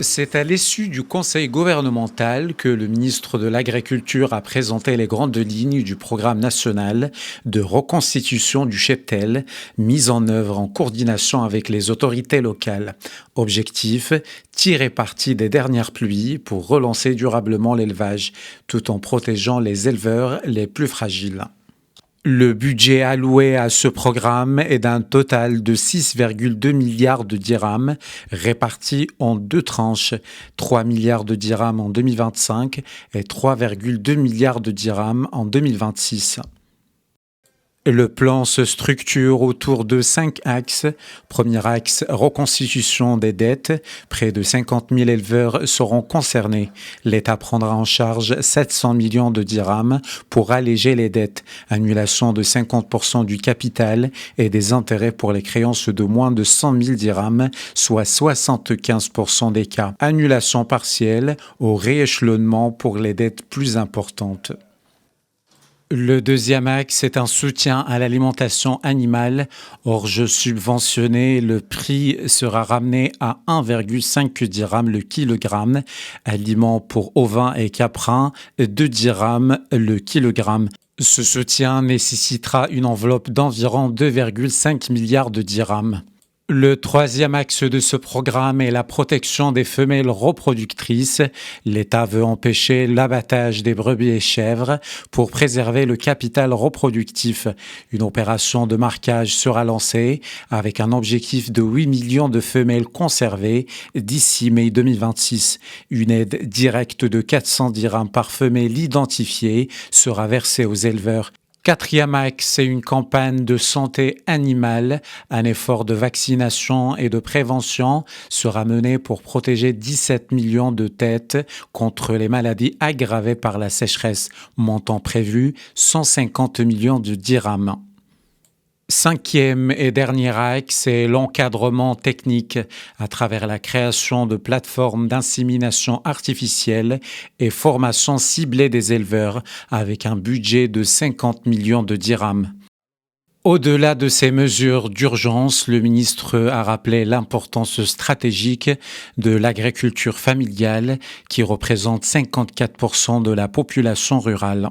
C'est à l'issue du conseil gouvernemental que le ministre de l'Agriculture a présenté les grandes lignes du programme national de reconstitution du cheptel, mis en œuvre en coordination avec les autorités locales. Objectif, tirer parti des dernières pluies pour relancer durablement l'élevage, tout en protégeant les éleveurs les plus fragiles. Le budget alloué à ce programme est d'un total de 6,2 milliards de dirhams, répartis en deux tranches, 3 milliards de dirhams en 2025 et 3,2 milliards de dirhams en 2026. Le plan se structure autour de 5 axes. Premier axe, reconstitution des dettes. Près de 50 000 éleveurs seront concernés. L'État prendra en charge 700 millions de dirhams pour alléger les dettes. Annulation de 50% du capital et des intérêts pour les créances de moins de 100 000 dirhams, soit 75% des cas. Annulation partielle au rééchelonnement pour les dettes plus importantes. Le deuxième axe est un soutien à l'alimentation animale. Orge subventionné, le prix sera ramené à 1,5 dirham le kilogramme. Aliments pour ovins et caprins, 2 dirhams le kilogramme. Ce soutien nécessitera une enveloppe d'environ 2,5 milliards de dirhams. Le troisième axe de ce programme est la protection des femelles reproductrices. L'État veut empêcher l'abattage des brebis et chèvres pour préserver le capital reproductif. Une opération de marquage sera lancée avec un objectif de 8 millions de femelles conservées d'ici mai 2026. Une aide directe de 400 dirhams par femelle identifiée sera versée aux éleveurs. Quatrième axe, c'est une campagne de santé animale. Un effort de vaccination et de prévention sera mené pour protéger 17 millions de têtes contre les maladies aggravées par la sécheresse. Montant prévu, 150 millions de dirhams. Cinquième et dernier axe, c'est l'encadrement technique à travers la création de plateformes d'insémination artificielle et formation ciblée des éleveurs avec un budget de 50 millions de dirhams. Au-delà de ces mesures d'urgence, le ministre a rappelé l'importance stratégique de l'agriculture familiale qui représente 54% de la population rurale.